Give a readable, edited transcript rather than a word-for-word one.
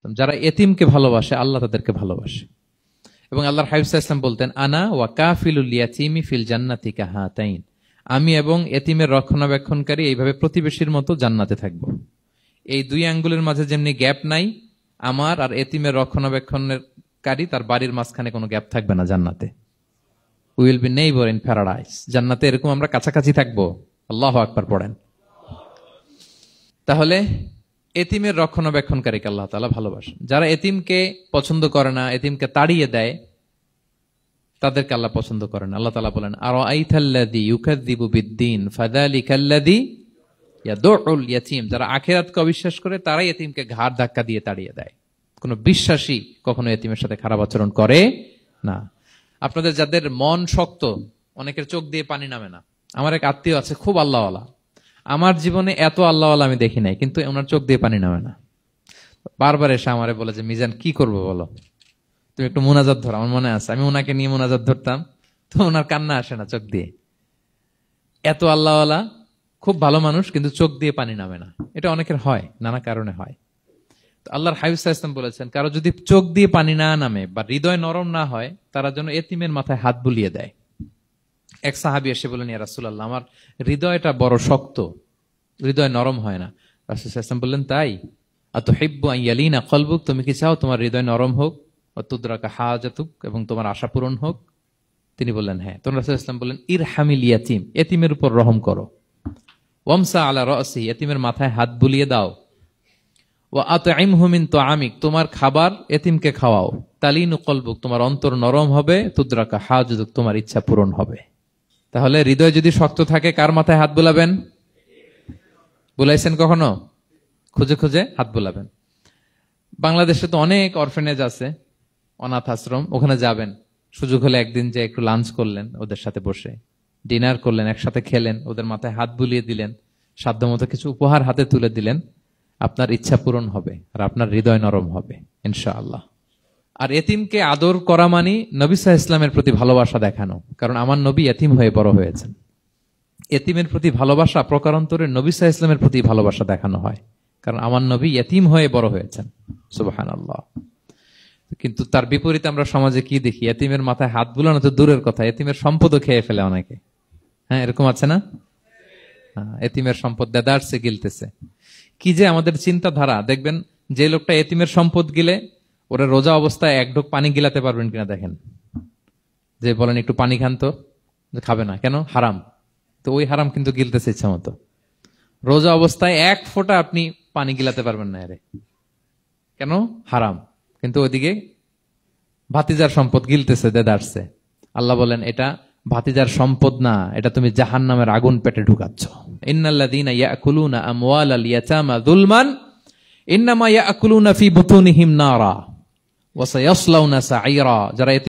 যারা এতিমকে ভালোবাসে আল্লাহ তাদেরকে ভালোবাসে। এবং আল্লাহর হাবিব সাল্লাল্লাহু আলাইহি ওয়াসাল্লাম বলতেন, আনা ওয়া কাফিলুল ইয়াতীমি ফিল জান্নাতি কাহাতাইন, আমি এবং এতিমের রক্ষণাবেক্ষণকারী এইভাবে প্রতিবেশীর মতো জান্নাতে থাকব। এই দুই আঙ্গুলের মাঝে যেমনি গ্যাপ নাই, আমার আর এতিমের রক্ষণাবেক্ষণকারী তার বাড়ির মাঝখানে কোনো গ্যাপ থাকবে না জান্নাতে। We will be neighbour in paradise. জান্নাতে এরকম আমরা কাছাকাছি থাকবো। আল্লাহু আকবার পড়েন। তাহলে এতিমের রক্ষণাবেক্ষণকারীকে আল্লাহ তাআলা ভালোবাসেন। যারা এতিমকে পছন্দ করে না, এতিমকে তাড়িয়ে দেয়, তাদেরকে আল্লাহ পছন্দ করেন। আল্লাহ তাআলা বলেন, আরাআইতাল্লাযী ইউকাযযিবু বিদ্দীন ফাযালিকাল্লাযী ইয়াদুউল ইয়াতীম। যারা আখিরাতকে অবিশ্বাস করে তারাই এতিমকে ঘাড় ধাক্কা দিয়ে তাড়িয়ে দেয়। কোন বিশ্বাসী কখনো এতিমের সাথে খারাপ আচরণ করে না। আপনাদের যাদের মন শক্ত, অনেকের চোখ দিয়ে পানি নামে না। আমার এক আত্মীয় আছে, খুব আল্লাহওয়ালা। আমার জীবনে এত আল্লাহওয়ালা আমি দেখি নাই, কিন্তু ওনার চোখ দিয়ে পানি নামে না। বারবার এসে আমারে বলে যে, মিজান কি করবো বলো, তুমি একটু মোনাজাত ধরো। আমার মনে আছে আমি ওনাকে নিয়ে মোনাজাত ধরতাম, তো ওনার কান্না আসে না চোখ দিয়ে। এত আল্লাহওয়ালা, খুব ভালো মানুষ, কিন্তু চোখ দিয়ে পানি নামে না। এটা অনেকের হয়, নানা কারণে হয়। তো আল্লাহর হাবিব সাল্লাল্লাহু আলাইহি ওয়াসাল্লাম বলেছেন, কারো যদি চোখ দিয়ে পানি না নামে বা হৃদয় নরম না হয়, তারা যেন এতিমের মাথায় হাত বুলিয়ে দেয়। এক সাহাবী এসে বলেন, ইয়া রাসূলুল্লাহ, আমার হৃদয়টা বড় শক্ত, হৃদয় নরম হয় না। রাসূল সাল্লাল্লাহু আলাইহি ওয়াসাল্লাম বললেন, তাই? আতুহিব্বু আন ইয়ালিনা কলবুক, তুমি কি চাও তোমার হৃদয় নরম হোক, ওয়া তুদরাকা হাজাতুক, এবং তোমার আশা পূরণ হোক? তিনি বললেন, হ্যাঁ। তখন রাসূল সাল্লাল্লাহু আলাইহি ওয়াসাল্লাম বললেন, ইরহামিল ইয়াতীম, এতিমের উপর রহম করো। ওয়ামসা আলা রাসি, এতিমের মাথায় হাত বুলিয়ে দাও। ওয়া আতইমহু মিন তুআমিক, তোমার খাবার এতিমকে খাওয়াও। তালিনু কলবুক, তোমার অন্তর নরম হবে। তুদরাকা হাজাতুক, তোমার ইচ্ছা পূরণ হবে। তাহলে হৃদয় যদি শক্ত থাকে, কার মাথায় হাত বুলাবেন? বুলাইছেন কখনো? খুঁজে খুঁজে হাত বুলাবেন। বাংলাদেশে তো অনেক অরফেনেজ আছে, অনাথ আশ্রম, ওখানে যাবেন। সুযোগ হলে একদিন যে একটু লাঞ্চ করলেন ওদের সাথে বসে, ডিনার করলেন, একসাথে খেলেন, ওদের মাথায় হাত বুলিয়ে দিলেন, সাধ্যমতো কিছু উপহার হাতে তুলে দিলেন, আপনার ইচ্ছা পূরণ হবে আর আপনার হৃদয় নরম হবে ইনশাআল্লাহ। আর এতিমকে আদর করা মানে নবী সাল্লাল্লাহু আলাইহি ওয়াসাল্লামের প্রতি ভালোবাসা দেখানো। কারণ আমার নবী এতিম হয়ে বড় হয়েছেন। এতিমের প্রতি ভালোবাসা প্রকারান্তরে নবী সাল্লাল্লাহু আলাইহি ওয়াসাল্লামের প্রতি ভালোবাসা দেখানো হয়, কারণ আমার নবী এতিম হয়ে বড় হয়েছেন। সুবহানাল্লাহ। কিন্তু তার বিপরীতে আমরা সমাজে কি দেখি? এতিমের মাথায় হাত বুলানো তো দূরের কথা, এতিমের সম্পদও খেয়ে ফেলে অনেকে। হ্যাঁ, এরকম আছে না? এতিমের সম্পদ দেদারসে গিলতেছে। কি যে আমাদের চিন্তাধারা! দেখবেন, যে লোকটা এতিমের সম্পদ গিলে, ওরা রোজা অবস্থায় এক ঢোক পানি গিলাতে পারবেন কিনা দেখেন। যে বলেন একটু পানি খান তো, খাবে না কেন? হারাম। তো ওই হারাম কিন্তু গিলতেছে ইচ্ছা মতো। রোজা অবস্থায় এক ফোঁটা আপনি পানি গিলাতে পারবেন না, এরে কেন? হারাম। কিন্তু ওইদিকে ভাতিজার সম্পদ গিলতেছে দেদারসে। আল্লাহ বলেন, এটা ভাতিজার সম্পদ না, এটা তুমি জাহান্নামের আগুন পেটে ঢুকাচ্ছ। ইন্নাল্লাযীনা ইয়াকুলুনা আমওয়ালাল ইয়াতামা যুলমান ইন্নামা ইয়াকুলুনা ফি বুতুনিহিম নারা ওয়া সায়াসলাউনা সাঈরা। যারা